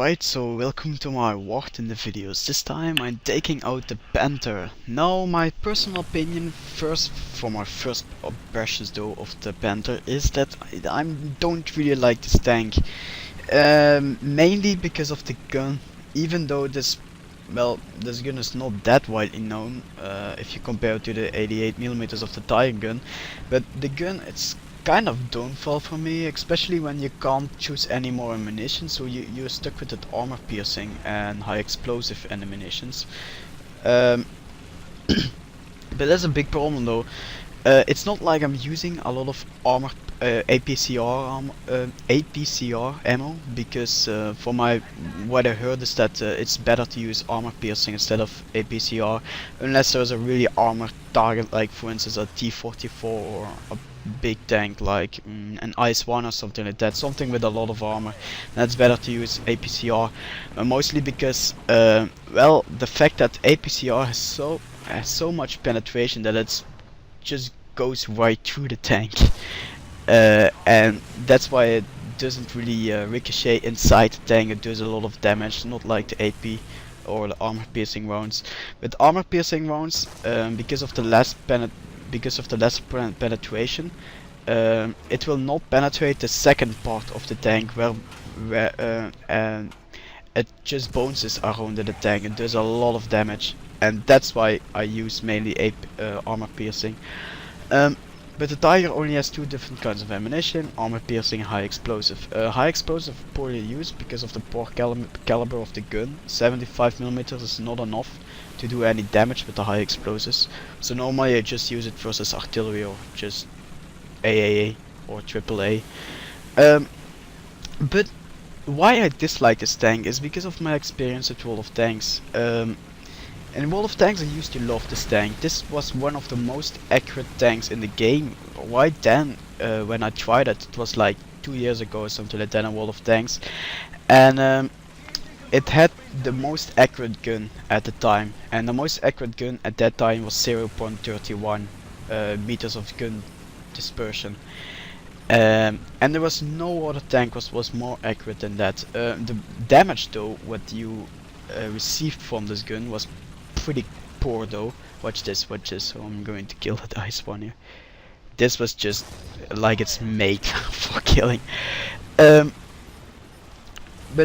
Alright, so welcome to my walk in the videos. This time I'm taking out the Panther. Now my personal opinion, for my first impressions though of the Panther, is that I don't really like this tank. Mainly because of the gun. Even though this gun is not that widely known if you compare it to the 88mm of the Tiger gun, but the gun, it's kind of downfall for me, especially when you can't choose any more ammunition, so you're stuck with that armor piercing and high explosive ammunitions. But that's a big problem though. It's not like I'm using a lot of armor APCR ammo, because for what I heard is that it's better to use armor piercing instead of APCR, unless there's a really armored target, like for instance a T-44 or a big tank like an IS-1 or something like that, something with a lot of armor. That's better to use APCR, mostly because the fact that APCR has so much penetration that it's just goes right through the tank, and that's why it doesn't really ricochet inside the tank. It does a lot of damage, not like the AP or the armor piercing rounds. With armor piercing rounds, because of the less penetration, it will not penetrate the second part of the tank and it just bounces around the tank and does a lot of damage, and that's why I use mainly armor piercing. But the Tiger only has two different kinds of ammunition: armor piercing, high explosive. High explosive poorly used because of the poor caliber of the gun. 75mm is not enough to do any damage with the high explosives, so normally I just use it versus artillery or just AAA or AAA. But why I dislike this tank is because of my experience with World of Tanks. In World of Tanks I used to love this tank. This was one of the most accurate tanks in the game. Right then, when I tried it, it was like 2 years ago or something like that in World of Tanks, and it had the most accurate gun at the time, and the most accurate gun at that time was 0.31 meters of gun dispersion. And there was no other tank was more accurate than that. The damage though, what you received from this gun, was pretty poor though. Watch this. So I'm going to kill that ice one here. This was just like it's made for killing. But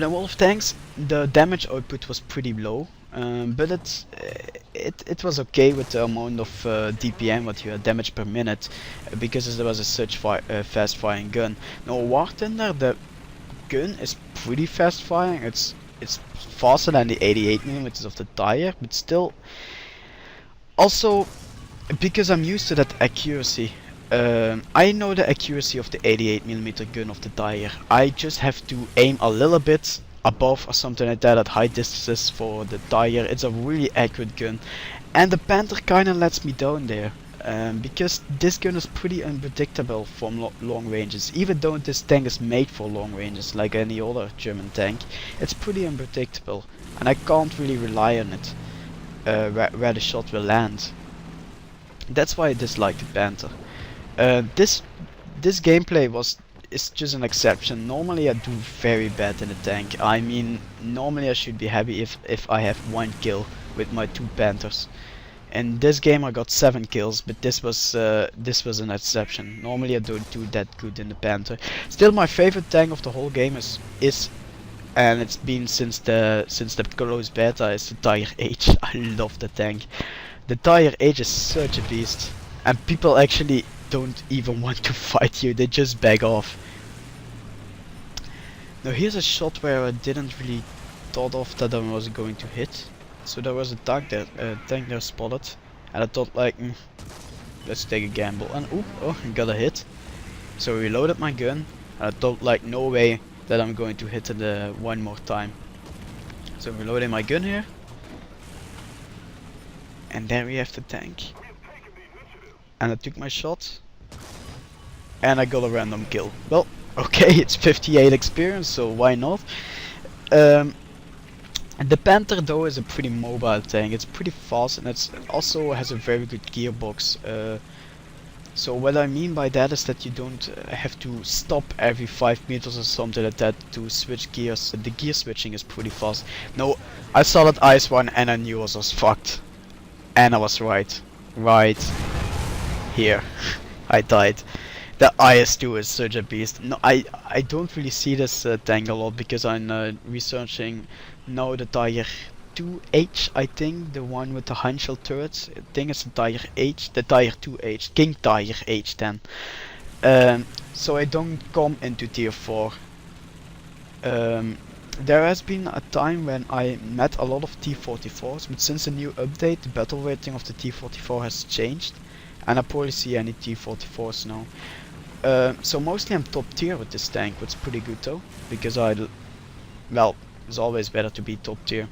in World of Tanks, the damage output was pretty low, but it was okay with the amount of DPM, what you had, damage per minute, because there was such fast firing gun. Now War Thunder, the gun is pretty fast firing. It's faster than the 88mm of the Tiger, but still, also because I'm used to that accuracy. I know the accuracy of the 88mm gun of the Tiger. I just have to aim a little bit above or something like that at high distances for the Tiger. It's a really accurate gun, and the Panther kinda lets me down there, because this gun is pretty unpredictable from long ranges. Even though this tank is made for long ranges like any other German tank, it's pretty unpredictable, and I can't really rely on it where the shot will land. That's why I dislike the Panther. This gameplay is just an exception. Normally I do very bad in the tank. I mean, normally I should be happy if I have 1 kill with my 2 Panthers. In this game I got 7 kills, but this was an exception. Normally I don't do that good in the Panther. Still, my favorite tank of the whole game is and it's been since the closed beta, is the Tiger H. I love the tank. The Tiger H is such a beast, and people actually don't even want to fight you, they just back off. Now here's a shot where I didn't really thought of that I was going to hit. So there was a tank there spotted, and I thought like, let's take a gamble, and oh, I got a hit. So I reloaded my gun, and I thought like, no way that I'm going to hit it one more time. So I'm reloading my gun here, and there we have the tank. And I took my shot, and I got a random kill. Well, okay, it's 58 experience, so why not? The Panther though is a pretty mobile tank. It's pretty fast, and it also has a very good gearbox. So what I mean by that is that you don't have to stop every 5 meters or something like that to switch gears. The gear switching is pretty fast. No, I saw that ice one and I knew I was fucked. And I was right. Right here. I died. The IS-2 is such a beast. No, I don't really see this tank a lot because I'm researching now the Tiger 2H, I think, the one with the Heinschel turrets. I think it's the Tiger H, the Tiger 2H, King Tiger H10. So I don't come into tier 4. There has been a time when I met a lot of T-44s, but since the new update, the battle rating of the T-44 has changed, and I probably see any T-44s now. So mostly I'm top tier with this tank, which is pretty good though, because well, it's always better to be top tier.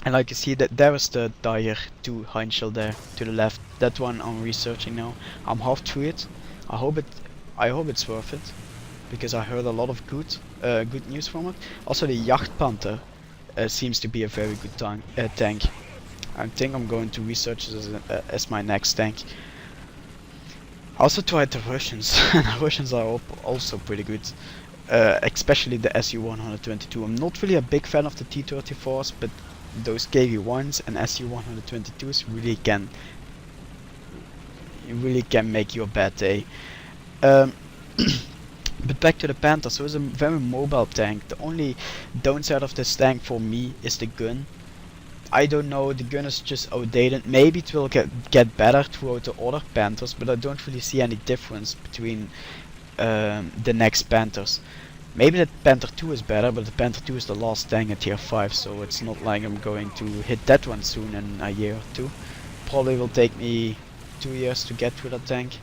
And like you see, that there is the Tiger 2 Heinschel there to the left. That one I'm researching now. I'm half through it. I hope it's worth it, because I heard a lot of good news from it. Also, the Yacht Panther seems to be a very good tank. I think I'm going to research it as my next tank. I also tried the Russians. The Russians are also pretty good, especially the Su-122. I'm not really a big fan of the T-34s, but those KV-1s and Su-122s really can make you a bad day. But back to the Panther. So it's a very mobile tank. The only downside of this tank for me is the gun. I don't know, the gun is just outdated. Maybe it will get better throughout the other Panthers, but I don't really see any difference between the next Panthers. Maybe the Panther 2 is better, but the Panther 2 is the last tank at tier 5, so it's not like I'm going to hit that one soon in a year or two. Probably will take me 2 years to get through that tank.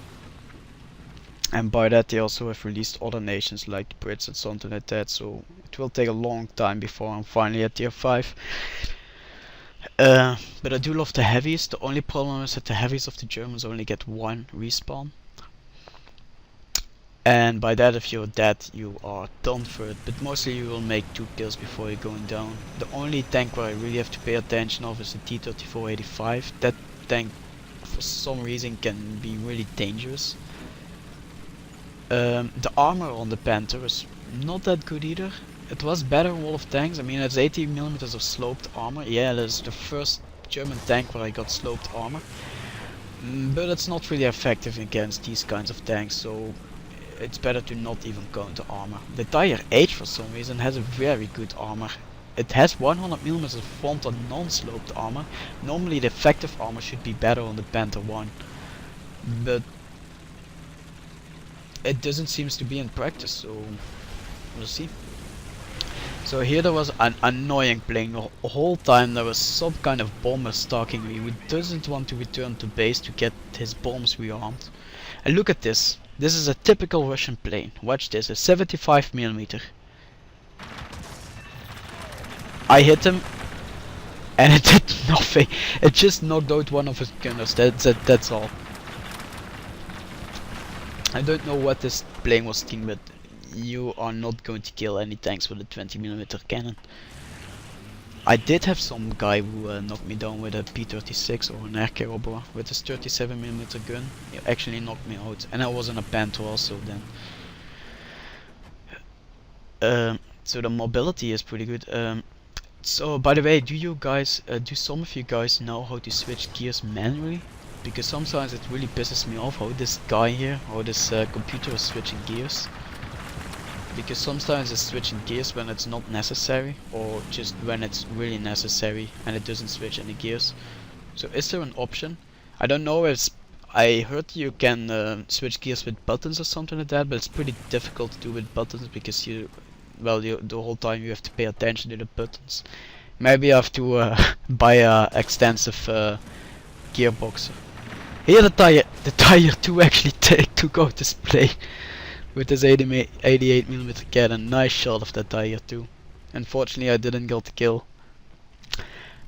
And by that they also have released other nations like the Brits and something like that, so it will take a long time before I'm finally at tier 5. But I do love the heavies. The only problem is that the heavies of the Germans only get 1 respawn. And by that, if you're dead, you are done for it. But mostly you will make 2 kills before you're going down. The only tank where I really have to pay attention of is the T-34-85. That tank, for some reason, can be really dangerous. The armor on the Panther is not that good either. It was better in Wall of Tanks. I mean, it's 80mm of sloped armor. Yeah, that's the first German tank where I got sloped armor. But it's not really effective against these kinds of tanks, so it's better to not even go into armor. The Tiger H for some reason has a very good armor. It has 100mm of front and non-sloped armor. Normally the effective armor should be better on the Panther 1. But it doesn't seem to be in practice, so we'll see. So here there was an annoying plane. The whole time there was some kind of bomber stalking me who doesn't want to return to base to get his bombs rearmed. And look at this. This is a typical Russian plane. Watch this, a 75mm. I hit him and it did nothing. It just knocked out one of his gunners. That's all. I don't know what this plane was thinking, but you are not going to kill any tanks with a 20mm cannon. I did have some guy who knocked me down with a P-36 or an air carrier with his 37mm gun. He actually knocked me out, and I was in a Panther also then. So the mobility is pretty good. So by the way, do some of you guys know how to switch gears manually? Because sometimes it really pisses me off how this guy here, how this computer is switching gears. Because sometimes it's switching gears when it's not necessary, or just when it's really necessary and it doesn't switch any gears. So is there an option? I don't know if I heard you can switch gears with buttons or something like that, but it's pretty difficult to do with buttons because the whole time you have to pay attention to the buttons. Maybe I have to buy a extensive gearbox. Here the Tiger 2 actually took out this plane with his 88mm cannon. Nice shot of that Tiger 2. Unfortunately I didn't get the kill.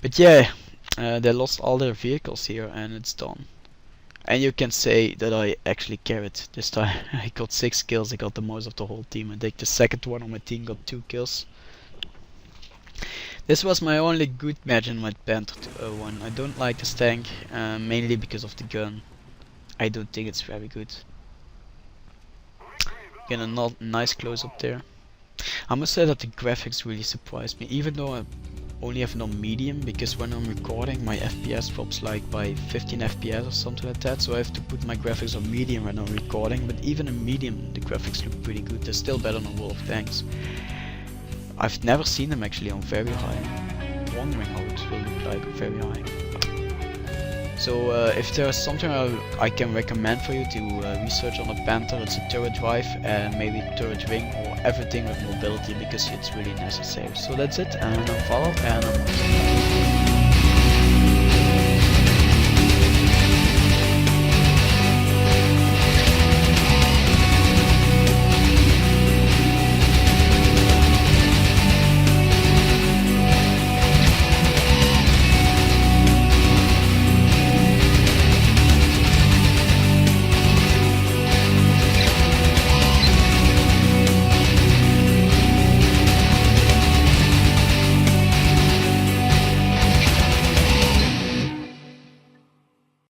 But yeah, they lost all their vehicles here and it's done. And you can say that I actually carried this time. I got 6 kills, I got the most of the whole team. I think the second one on my team got 2 kills. This was my only good match in my Panther 1. I don't like this tank, mainly because of the gun. I don't think it's very good. Get a nice close up there. I must say that the graphics really surprised me, even though I only have it on medium, because when I'm recording my FPS drops like by 15 FPS or something like that, so I have to put my graphics on medium when I'm recording, but even in medium the graphics look pretty good. They're still better than World of Tanks. I've never seen them actually on very high. I'm wondering how it will look like on very high. So if there's something I can recommend for you to research on a Panther, it's a turret drive and maybe turret wing or everything with mobility, because it's really necessary. So that's it, and I'm Valor, and I'm